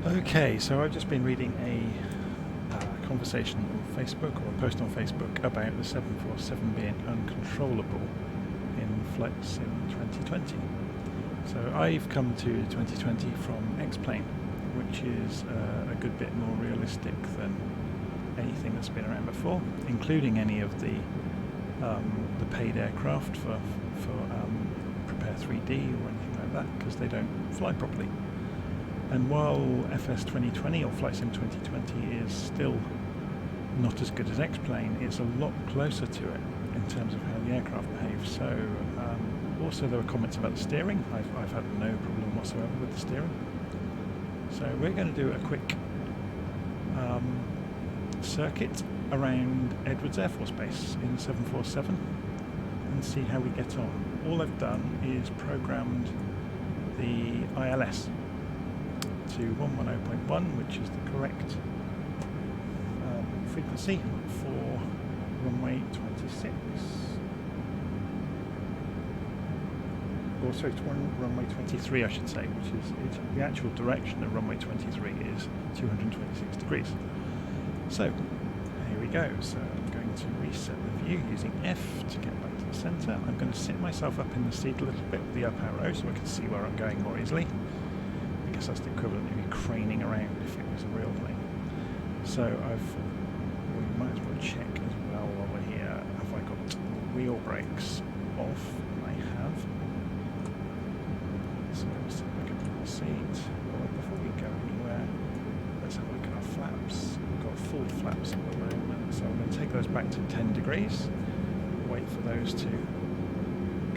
Okay, so I've just been reading a conversation on Facebook, or a post on Facebook, about the 747 being uncontrollable in Flight Sim 2020. So I've come to 2020 from X-Plane, which is a good bit more realistic than anything that's been around before, including any of the paid aircraft for Prepare 3D or anything like that, because they don't fly properly. And while FS 2020 or Flight Sim 2020 is still not as good as X-Plane, it's a lot closer to it in terms of how the aircraft behaves. So also there were comments about the steering. I've had no problem whatsoever with the steering. So we're going to do a quick circuit around Edwards Air Force Base in 747 and see how we get on. All I've done is programmed the ILS to 110.1, which is the correct frequency for runway 26. Or sorry, runway 23, I should say, which is the actual direction of runway 23 is 226 degrees. So here we go. So I'm going to reset the view using F to get back to the centre. I'm going to sit myself up in the seat a little bit with the up arrow so I can see where I'm going more easily. I guess that's the equivalent of me craning around if it was a real plane. So we might as well check as well while we're here. Have I got the wheel brakes off? I have. So let's sit back up in the seat. Well, before we go anywhere, let's have a look at our flaps. We've got full flaps at the moment, so I'm going to take those back to 10 degrees. Wait for those to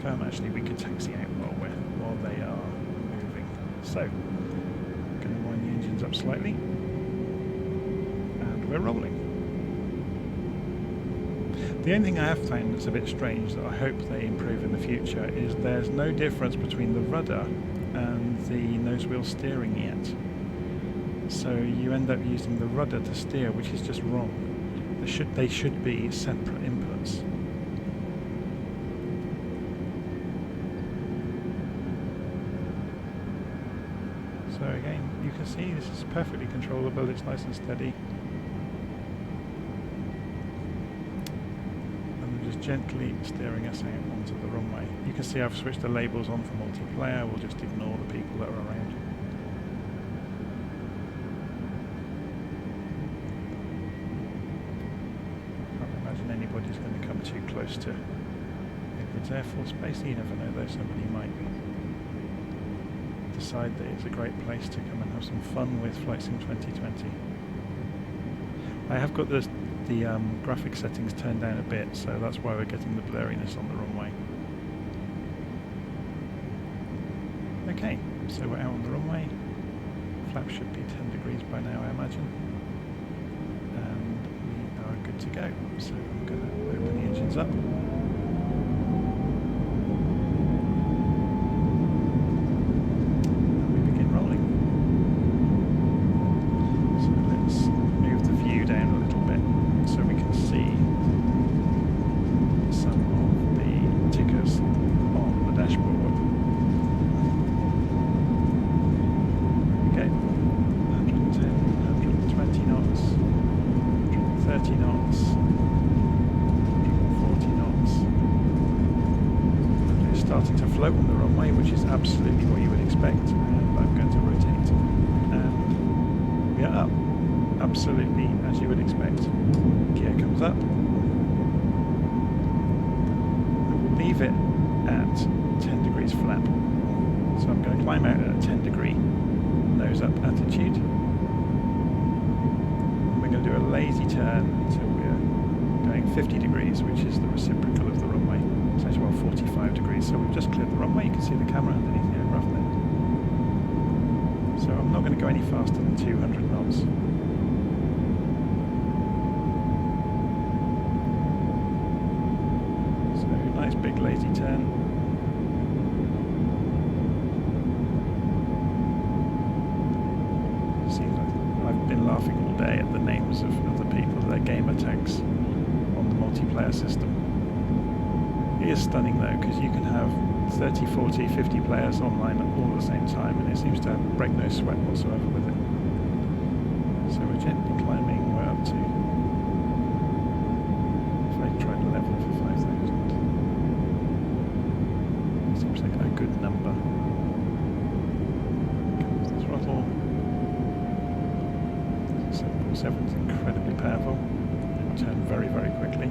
come. Actually, we could taxi out while they are moving. So I'm going to wind the engines up slightly, and we're rolling. The only thing I have found that's a bit strange that I hope they improve in the future is there's no difference between the rudder and the nose wheel steering yet. So you end up using the rudder to steer, which is just wrong. They should be separate inputs. So again, you can see this is perfectly controllable, it's nice and steady. Just gently steering us out onto the runway. You can see I've switched the labels on for multiplayer. We'll just ignore the people that are around. Can't imagine anybody's going to come too close to Edwards Air Force Base. You never know though, somebody might decide that it's a great place to come and have some fun with Flight Sim 2020. I have got the graphic settings turned down a bit, so that's why we're getting the blurriness on the runway. Okay, so we're out on the runway. Flap should be 10 degrees by now, I imagine. And we are good to go. So I'm going to open the engines up. And we begin rolling. So let's move the view down a little bit, so we can see some of the tickers on the dashboard. There we go. 110, 120 knots, 130 knots, 140 knots. And it's starting to float on the runway, which is absolutely what you would expect. And I'm going to rotate. And we are up. Absolutely as you would expect. Gear comes up. I will leave it at 10 degrees flap. So I'm going to climb out at a 10 degree nose up attitude. And we're going to do a lazy turn until we're going 50 degrees, which is the reciprocal of the runway. It's actually about 45 degrees. So we've just cleared the runway. You can see the camera underneath the aircraft there. So I'm not going to go any faster than 200 knots. Nice big lazy turn. See, I've been laughing all day at the names of the people, their gamer tags on the multiplayer system. It is stunning though, because you can have 30, 40, 50 players online all at the same time, and it seems to break no sweat whatsoever with it. So we're gently climbing. We're up to, if I tried level for 5,000, seems like a good number. Comes the throttle. 747 is incredibly powerful. It will turn very, very quickly.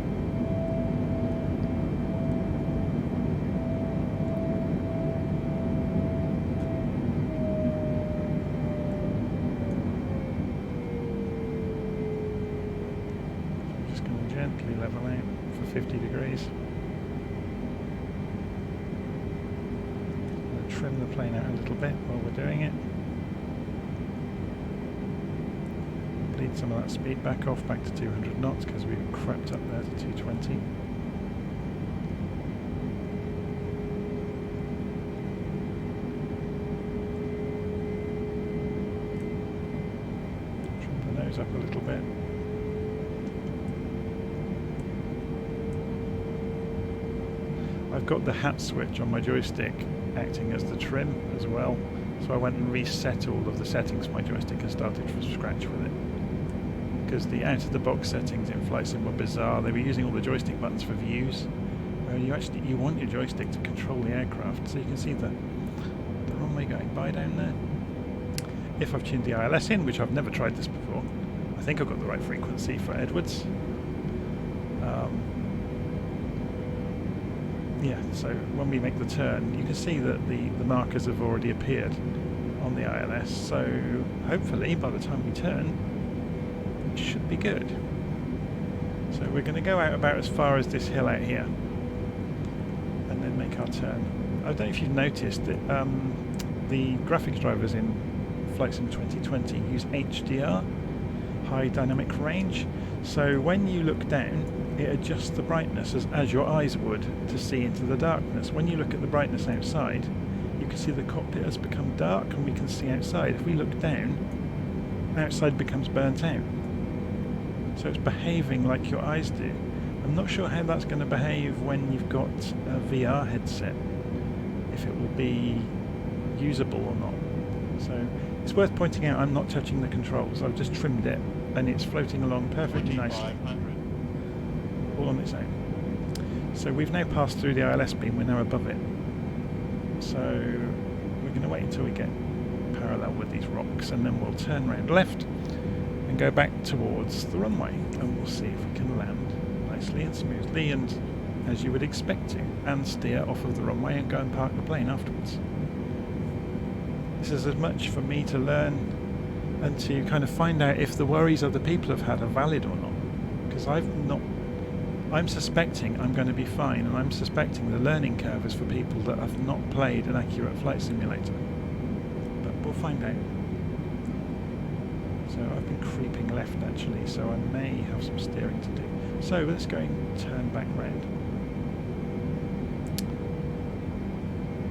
Gently level out for 50 degrees. We'll trim the plane out a little bit while we're doing it. Bleed some of that speed back off, back to 200 knots because we've crept up there to 220. Trim the nose up a little bit. I've got the hat switch on my joystick acting as the trim as well, so I went and reset all of the settings for my joystick and started from scratch with it. Because the out-of-the-box settings in Flight Sim were bizarre. They were using all the joystick buttons for views, where you want your joystick to control the aircraft, so you can see the runway going by down there. If I've tuned the ILS in, which I've never tried this before, I think I've got the right frequency for Edwards. Yeah, so when we make the turn, you can see that the markers have already appeared on the ILS, so hopefully by the time we turn, it should be good. So we're going to go out about as far as this hill out here, and then make our turn. I don't know if you've noticed that the graphics drivers in Flight Sim 2020 use HDR, High Dynamic Range, so when you look down, it adjusts the brightness as your eyes would to see into the darkness. When you look at the brightness outside, you can see the cockpit has become dark and we can see outside. If we look down, outside becomes burnt out. So it's behaving like your eyes do. I'm not sure how that's going to behave when you've got a VR headset, if it will be usable or not. So it's worth pointing out I'm not touching the controls. I've just trimmed it and it's floating along perfectly nicely. All on its own. So we've now passed through the ILS beam, we're now above it. So we're going to wait until we get parallel with these rocks and then we'll turn round left and go back towards the runway and we'll see if we can land nicely and smoothly and as you would expect to, and steer off of the runway and go and park the plane afterwards. This is as much for me to learn and to kind of find out if the worries other people have had are valid or not, because I'm suspecting I'm going to be fine, and I'm suspecting the learning curve is for people that have not played an accurate flight simulator. But we'll find out. So I've been creeping left actually, so I may have some steering to do. So let's go and turn back round.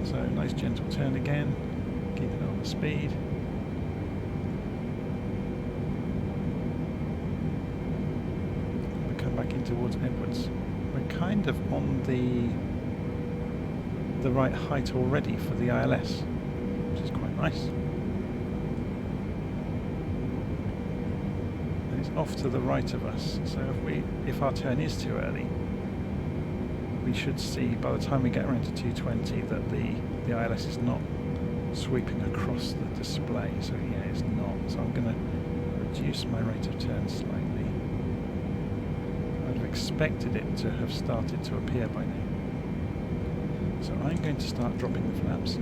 So nice gentle turn again, keeping on the speed. Back in towards Edwards. We're kind of on the right height already for the ILS, which is quite nice. And it's off to the right of us, so if our turn is too early, we should see by the time we get around to 220 that the ILS is not sweeping across the display. So yeah, it's not. So I'm going to reduce my rate of turn slightly. Expected it to have started to appear by now. So I'm going to start dropping the flaps.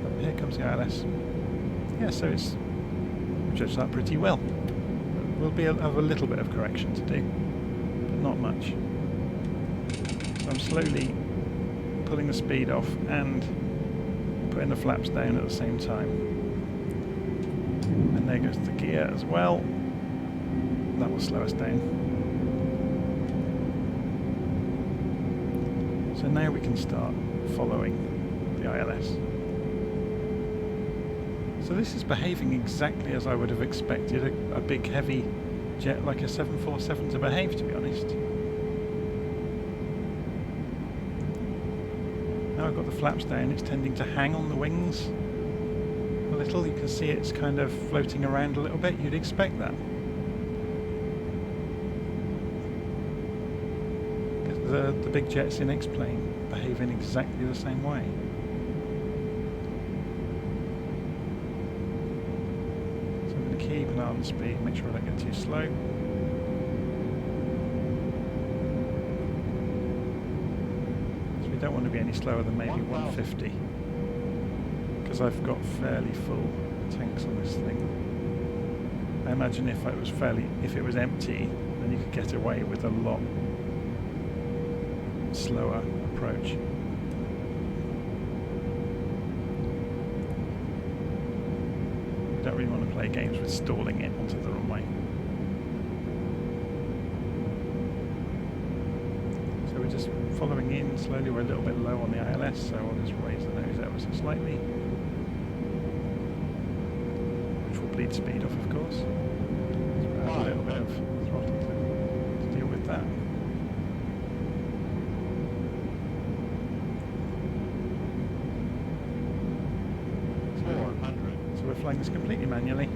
But here comes the ILS. Yeah, so it's judged that pretty well. We'll have a little bit of correction to do, but not much. So I'm slowly pulling the speed off and putting the flaps down at the same time. And there goes the gear as well. That will slow us down. So now we can start following the ILS. So this is behaving exactly as I would have expected a big heavy jet like a 747 to behave, to be honest. now I've got the flaps down, it's tending to hang on the wings a little. You can see it's kind of floating around a little bit. You'd expect that. The big jets in X-plane behave in exactly the same way. So I'm going to keep an eye on the speed, make sure I don't get too slow. So we don't want to be any slower than maybe 150, because I've got fairly full tanks on this thing. I imagine if it was empty, then you could get away with a lot slower approach. Don't really want to play games with stalling it onto the runway. So we're just following in slowly. We're a little bit low on the ILS, so I'll just raise the nose ever so slightly, which will bleed speed off, of course. So we'll add a little bit of throttle to deal with that. So we're flying this completely manually,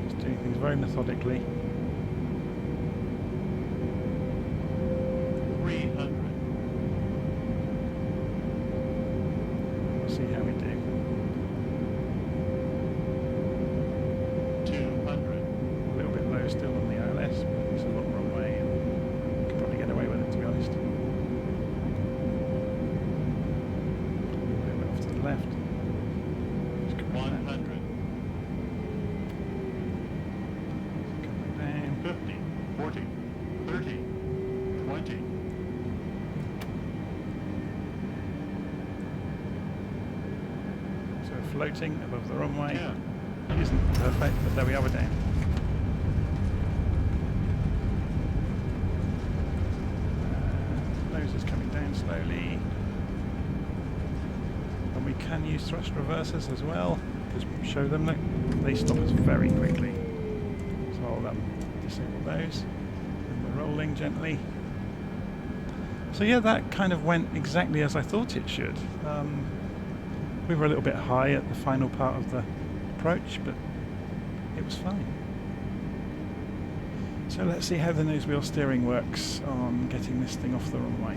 just doing things very methodically. 300. We'll see how we do. 200. A little bit low still on the ILS, but it's a long runway and we can probably get away with it, to be honest. A little bit off to the left. 100. Coming down. 50. 40. 30. 20. So we're floating above the runway. 10. It isn't perfect, but there we are, we're down. Nose is coming down slowly. And we can use thrust reversers as well. Just show them that they stop us very quickly. So I'll disable those. And we're rolling gently. So yeah, that kind of went exactly as I thought it should. We were a little bit high at the final part of the approach, but it was fine. So let's see how the nose wheel steering works on getting this thing off the runway.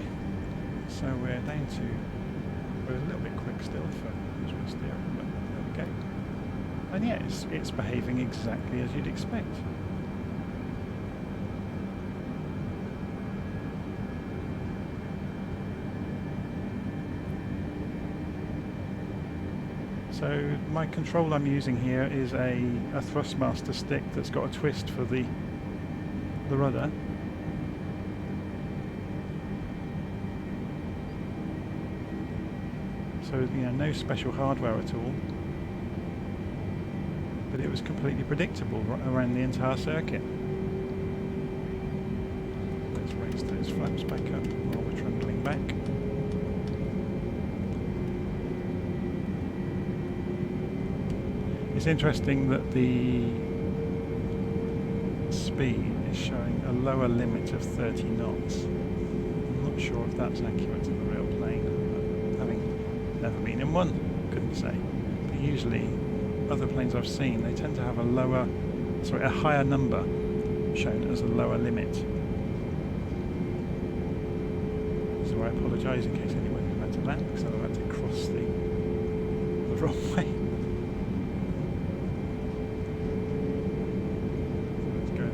So we're down to, we're a little bit quick still for nose wheel steering, but there we go. And yeah, it's behaving exactly as you'd expect. So my control I'm using here is a Thrustmaster stick that's got a twist for the rudder. So no special hardware at all, but it was completely predictable around the entire circuit. Let's raise those flaps back up while we're trundling back. It's interesting that the speed is showing a lower limit of 30 knots. I'm not sure if that's accurate to the real plane. Having never been in one, couldn't say. But usually, other planes I've seen, they tend to have a higher number shown as a lower limit. So I apologise in case anyone had to land, because I've had to cross the runway.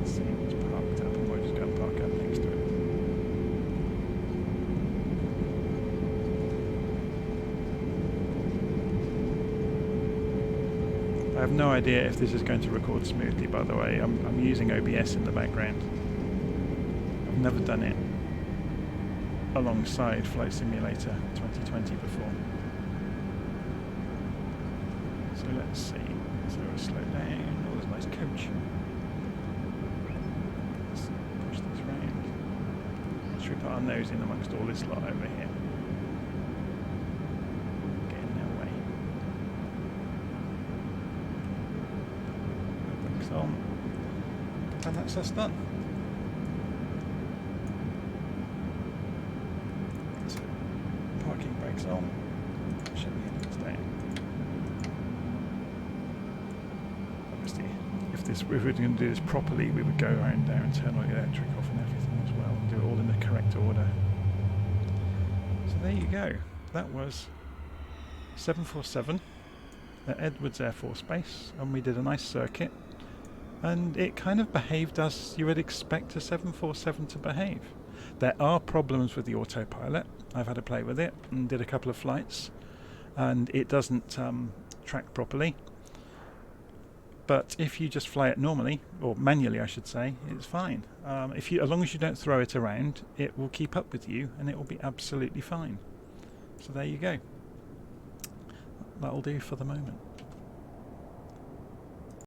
See what's parked up, and we'll just go and park up next to it. I have no idea if this is going to record smoothly, by the way. I'm using OBS in the background. I've never done it alongside Flight Simulator 2020 before. So let's see. So we'll slow down. Oh, there's a nice coach. Should we put our nose in amongst all this lot over here? Get in their way. Brakes on. And that's us done. So brakes on. Shut the engines down. Obviously, if we were going to do this properly, we would go around there and turn all the electric off and everything as well, and do it all in the correct order. So there you go. That was 747 at Edwards Air Force Base, and we did a nice circuit, and it kind of behaved as you would expect a 747 to behave. There are problems with the autopilot. I've had to play with it and did a couple of flights, and it doesn't track properly. But if you just fly it normally, or manually I should say, it's fine. As long as you don't throw it around, it will keep up with you and it will be absolutely fine. So there you go. That'll do for the moment.